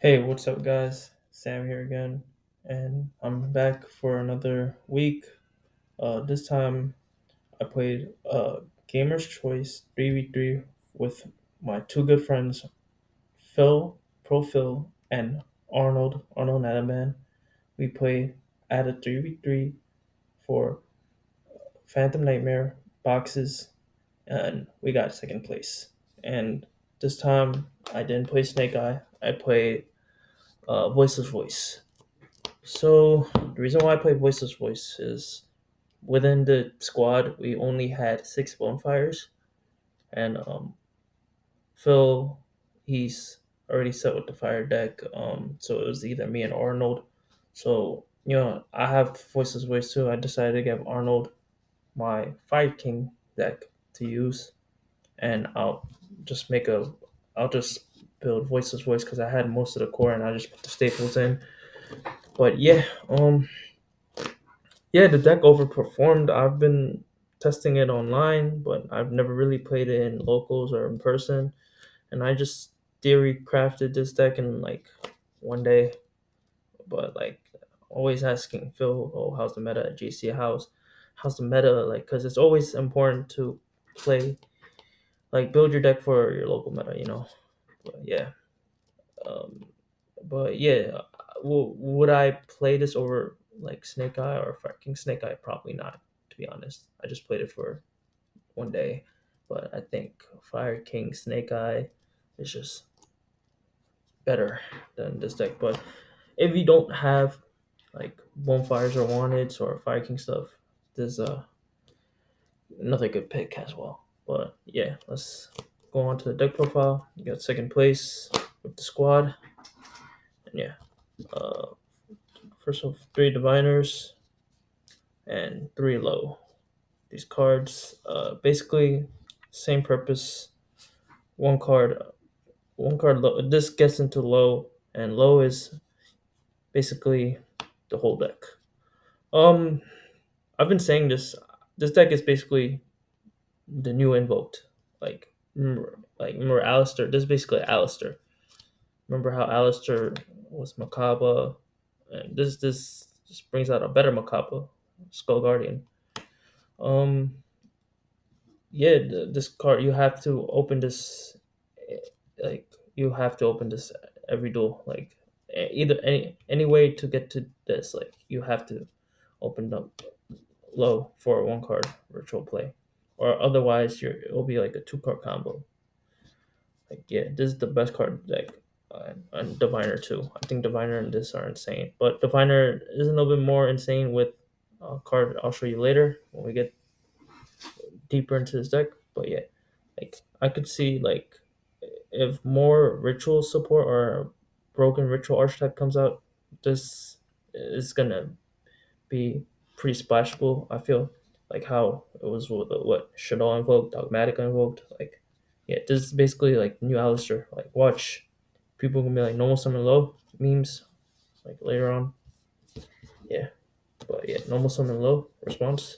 Hey, what's up, guys? Sam here again, and I'm back for another week. This time I played Gamer's Choice 3v3 with my two good friends, Phil, and Arnold Nadaman. We played at a 3v3 for Phantom Nightmare boxes, and we got second place. And this time I didn't play Snake Eye, I played Voiceless Voice. So the reason why I play Voiceless Voice is within the squad we only had six bonfires, and Phil, he's already set with the fire deck. So it was either me and Arnold. So I have Voiceless Voice too. I decided to give Arnold my Five King deck to use, and just make a I'll just build Voiceless Voice because I had most of the core and I just put the staples in. But yeah, the deck overperformed. I've been testing it online, but I've never really played it in locals or in person. And I just theory crafted this deck in like one day. But like always asking Phil, oh, how's the meta at GC? How's the meta? Like, because it's always important to play, like, build your deck for your local meta. But yeah, um, but yeah, would I play this over like Snake Eye or fucking Snake Eye? Probably not, to be honest. I just played it for one day, but I think Fire King Snake Eye is just better than this deck. But if you don't have like bonfires or wanteds or Fire King stuff, there's another good pick as well. But yeah, let's go on to the deck profile. You got second place with the squad, and yeah, uh, first of three diviners and three low. These cards, basically, same purpose. One card, one card low. This gets into low, and low is basically the whole deck. Um, I've been saying this. This deck is basically the new invoked. Remember Alistair. This is basically Alistair. Remember how Alistair was Macabre, and this just brings out a better Macabre, Skull Guardian. Um, yeah, this card you have to open this, like you have to open this every duel. Like either any way to get to this, like you have to open up low for a one card virtual play, or otherwise it'll be like a two card combo. Like yeah, this is the best card deck. And Diviner too. I think Diviner and this are insane, but Diviner is a little bit more insane with a card I'll show you later when we get deeper into this deck. But yeah, like I could see like if more ritual support or broken ritual archetype comes out, this is gonna be pretty splashable. I feel like how it was with what Shadow invoked, Dogmatic invoked. Like, yeah, this is basically like new Alistair. Like, watch people gonna be like normal summon low memes like later on. Yeah, but yeah, normal summon low response.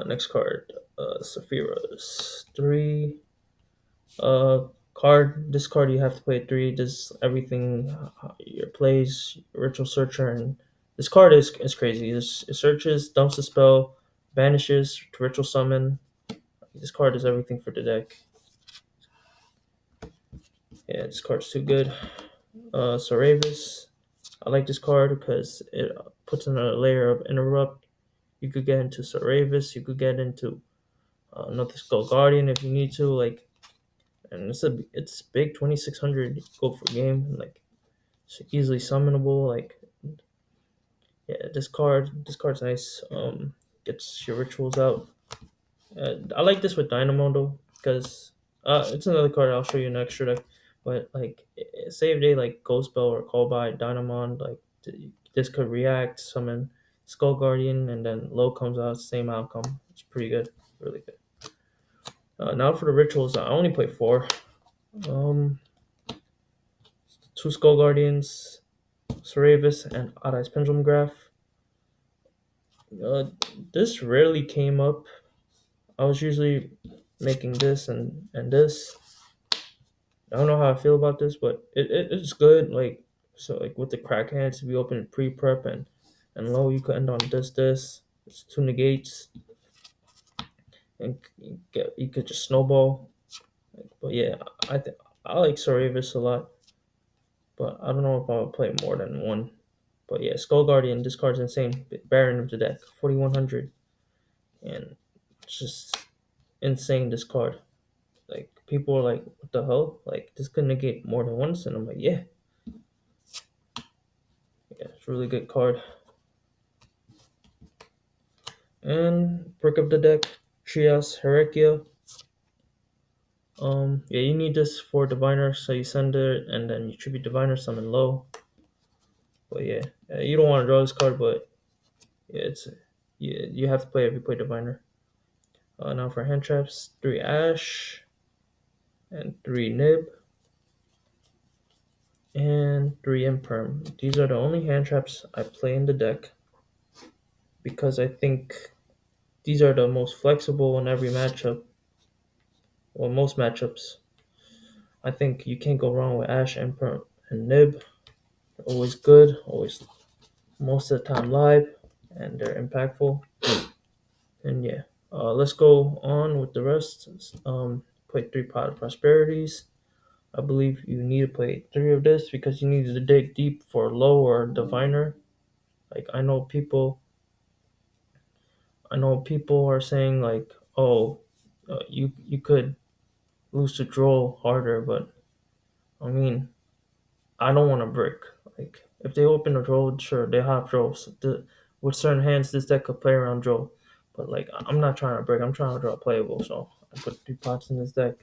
Next card, Sapphiros three. Uh, card. This card you have to play three. This everything your plays, ritual searcher, and this card is crazy. It searches, dumps a spell, banishes to ritual summon. This card is everything for the deck. Yeah, this card's too good. Soravis. I like this card because it puts in a layer of interrupt. You could get into Soravis. You could get into another Skull Guardian if you need to. Like, and it's big 2600 go for game. Like, it's easily summonable. Like, yeah, this card's nice. Gets your rituals out. I like this with Dynamo though, because it's another card I'll show you in an extra deck. But like, say if they like Ghost Bell or Call by Dynamon, like this could react, summon Skull Guardian, and then low comes out, same outcome. It's pretty good, really good. Now for the rituals, I only play four. Um, two Skull Guardians, Saravis, and Adai's Pendulum Graph. Uh, this rarely came up. I was usually making this and this. I don't know how I feel about this, but it's good. Like so, like with the crack hands, if you open it pre-prep and low, you could end on this. It's two negates, and you could just snowball. But yeah, I like Saravis a lot, but I don't know if I would play more than one. But yeah, Skull Guardian, this card's insane. Baron of the deck, 4100, and it's just insane. This card, like people are like, what the hell? Like this could negate more than once, and I'm like, yeah, yeah, it's a really good card. And brick of the deck, Trias Heracchia. Yeah, you need this for Diviner, so you send it, and then you tribute Diviner, summon low. But yeah, you don't want to draw this card, but yeah, you have to play it if you play Diviner. Now for hand traps, 3 Ash and 3 Nib and 3 Imperm. These are the only hand traps I play in the deck because I think these are the most flexible in every matchup. Well, most matchups. I think you can't go wrong with Ash, Imperm, and Nib. Always good, always most of the time live, and they're impactful. And yeah, let's go on with the rest. Play 3 Pot of Prosperities. I believe you need to play 3 of this because you need to dig deep for low or diviner. Like I know people are saying like, oh, you could lose to draw harder, but I mean, I don't want to brick. Like if they open a draw, sure they have draws. With certain hands, this deck could play around draw, but like I'm not trying to brick. I'm trying to draw playable. So I put 3 pots in this deck.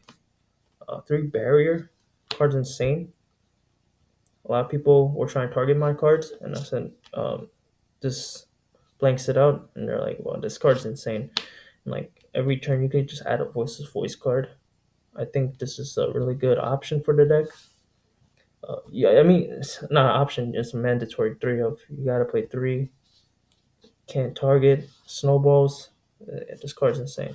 3 barrier cards insane. A lot of people were trying to target my cards, and I said this blanks it out, and they're like, "Well, this card's insane." And like every turn, you could just add a Voiceless Voice card. I think this is a really good option for the deck. Yeah, I mean, it's not an option; it's a mandatory 3 of. You gotta play 3. Can't target snowballs. This card's insane.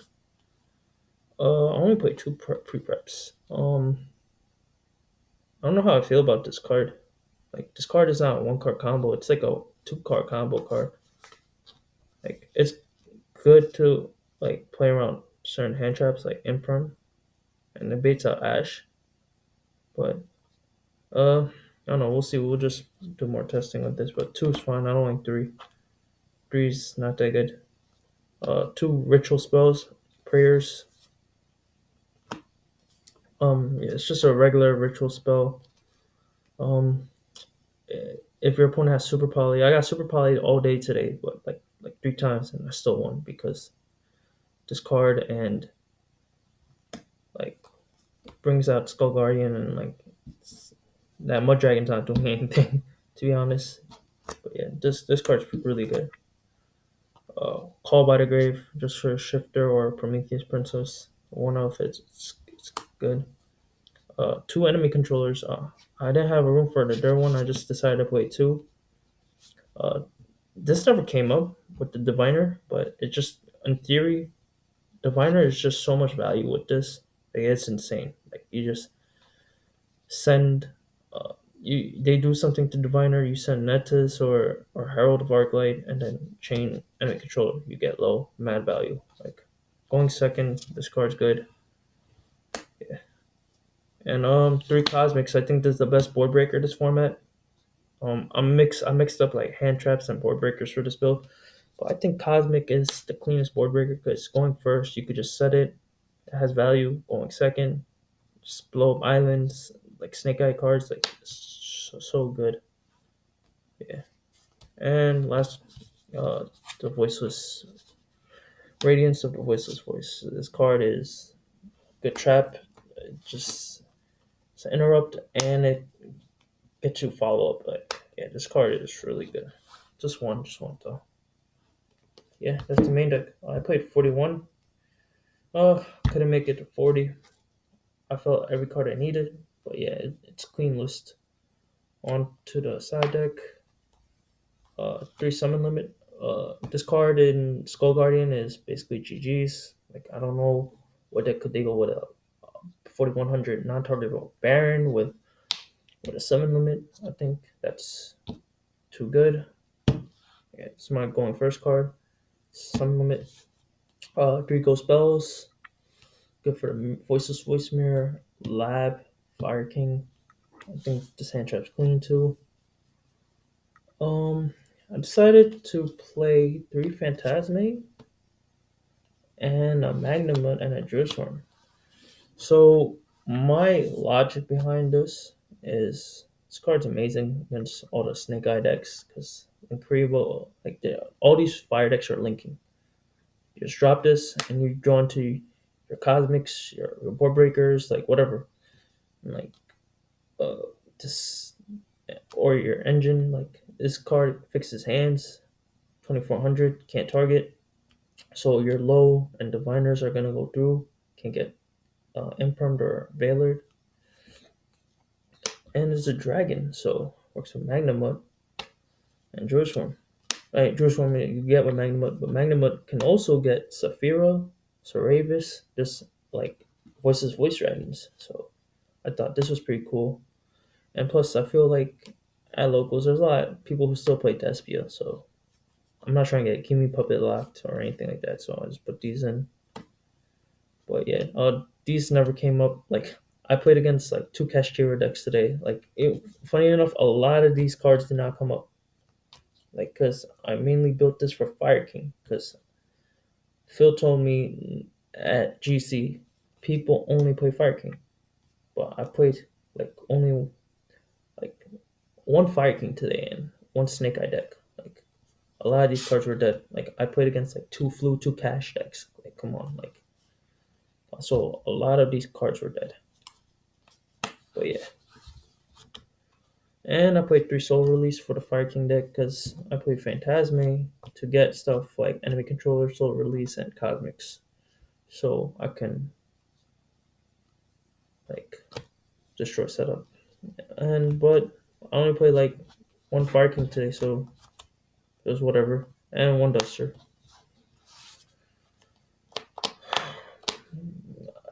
I only played 2 pre-preps. I don't know how I feel about this card. Like this card is not a 1 card combo. It's like a 2 card combo card. Like it's good to like play around certain hand traps like Imperm and it baits out Ash. But I don't know. We'll see. We'll just do more testing with this. But 2 is fine. I don't like 3. 3's not that good. 2 ritual spells, prayers. Yeah, it's just a regular ritual spell. Um, if your opponent has super poly, I got super poly all day today, but like 3 times, and I still won because this card and like brings out Skull Guardian and like that Mud Dragon's not doing anything to be honest. But yeah, this card's really good. Call by the Grave, just for Shifter or Prometheus Princess. One of it's good. 2 enemy controllers. I didn't have a room for the third one. I just decided to play 2. Uh, this never came up with the Diviner, but it just in theory, Diviner is just so much value with this. Like, it's insane. Like you just send they do something to Diviner, you send Netis or Herald of Arclight, and then chain enemy control. You get low mad value. Like going second, this card's good. Yeah. And 3 cosmics. I think this is the best board breaker this format. I mixed up like hand traps and board breakers for this build, but I think cosmic is the cleanest board breaker because going first, you could just set it. It has value. Going second, just blow up islands like Snake Eye cards. Like so good. Yeah. And last, uh, the voiceless radiance of the voiceless voice. This card is good trap. It just it's an interrupt and it gets you follow up. Like yeah, this card is really good. Just one though. Yeah, that's the main deck. I played 41. Couldn't make it to 40. I felt every card I needed, but yeah, it's clean list. On to the side deck. 3 summon limit. This card in Skull Guardian is basically GG's. Like I don't know what deck could they go with a 4100 non-targetable Baron with a 7 limit. I think that's too good. Yeah, it's my going first card. 7 limit. Three ghost spells. Good for the Voiceless Voice Mirror. Lab. Fire King. I think this hand trap's clean too. Um, I decided to play three Phantasme and a Magnamut and a Druisworm. So my logic behind this is this card's amazing against all the Snake Eye decks because incredible all these fire decks are linking. You just drop this and you draw into your cosmics, your board breakers, like whatever, and like uh this or your engine. Like this card fixes hands. 2400 can't target, so your low and diviners are gonna go through. Can get impermed or veilered, and it's a dragon, so works with Magnamut and Jerusalem. Right, Jerusalem you get with Magnamut, but Magnamut can also get Saphira, Saravis, just like voices voice dragons. So I thought this was pretty cool. And plus I feel like at locals there's a lot of people who still play Despia, so I'm not trying to get Kimi Puppet locked or anything like that, so I just put these in. But yeah, these never came up. Like I played against like two Kashtira decks today. Funny enough, a lot of these cards did not come up. Like, cause I mainly built this for Fire King. Cause Phil told me at GC people only play Fire King, but I played like only like one Fire King today and one Snake Eye deck. Like a lot of these cards were dead. Like I played against like two Flu, two Cash decks. Like come on, like so a lot of these cards were dead. But yeah. And I played three Soul Release for the Fire King deck because I played Phantasme to get stuff like Enemy Controller, Soul Release, and Cosmics. So I can like destroy setup. But I only played like one Fire King today, so it was whatever. And one Duster.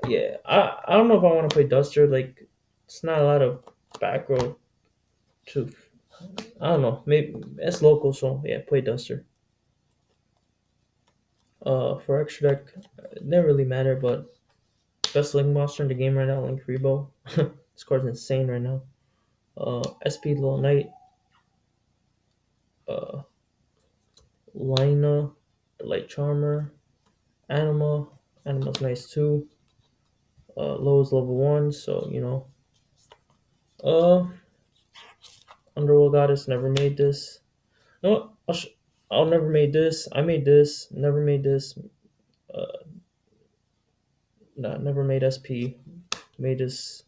Yeah, I don't know if I want to play Duster. Like, it's not a lot of back row to. I don't know. Maybe it's local, so yeah, play Duster. For extra deck, it didn't really matter, but best Link monster in the game right now, Link Rebo. This card's insane right now. SP Little Knight, uh, Lina, the Light Charmer, Anima. Anima's nice too. Low's level 1, so you know. Uh, Underworld Goddess never made this. No, I'll never made this. I made this. Never made this. Uh, no, never made SP. Made this.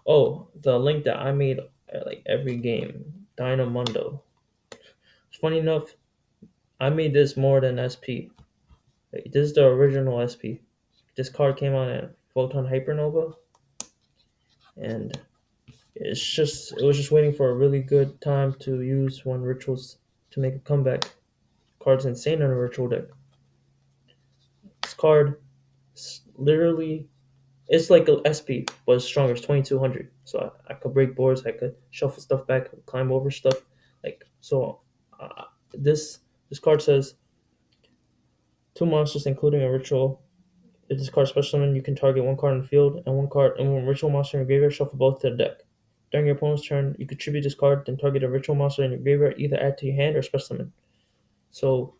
Oh, the link that I made like every game, Dynamundo. It's funny enough, I made this more than SP. Like, this is the original SP. This card came out at Photon Hypernova, and it was just waiting for a really good time to use one rituals to make a comeback. Card's insane on a ritual deck. This card literally it's like a SP, but it's stronger. It's 2200. So I could break boards. I could shuffle stuff back, climb over stuff. Like so, uh, this this card says two monsters, including a ritual. If this card special summon, you can target one card in the field and one ritual monster in your graveyard. Shuffle both to the deck. During your opponent's turn, you contribute this card, then target a ritual monster in your graveyard. Either add to your hand or special summon. So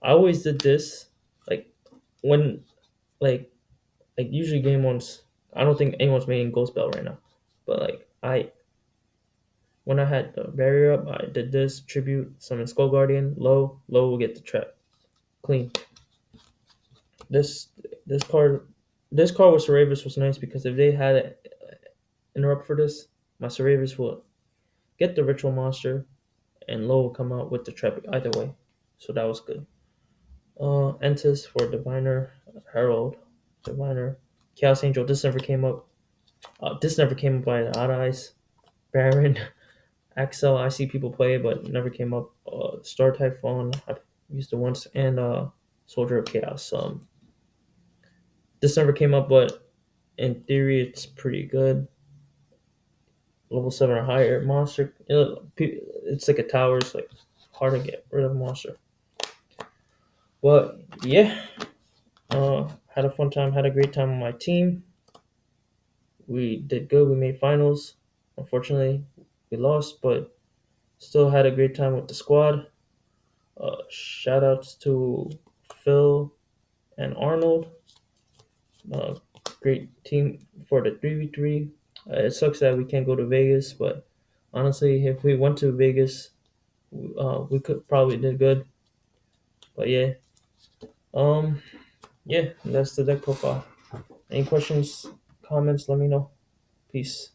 I always did this, like when like usually game ones. I don't think anyone's making Ghost Bell right now, but like when I had the barrier up, I did this tribute summon Skull Guardian low will get the trap clean. This this card this card with Saravis was nice because if they had an interrupt for this, my Saravis will get the ritual monster and low will come out with the trap either way. So that was good. Entis for Diviner, Herald, Diviner, Chaos Angel. This never came up. This never came up by the Odd Eyes. Baron, Axel. I see people play it, but never came up. Star Typhon. I've used it once, and Soldier of Chaos. This never came up, but In theory, it's pretty good. Level 7 or higher monster. It's like a tower. It's like hard to get rid of monster. But yeah, had a fun time. Had a great time on my team. We did good. We made finals. Unfortunately, we lost, but still had a great time with the squad. Shout outs to Phil and Arnold. Uh, Great team for the 3v3. It sucks that we can't go to Vegas, but honestly, if we went to Vegas, we could probably did good. But yeah, um, yeah, that's the deck profile. Any questions, comments? Let me know. Peace.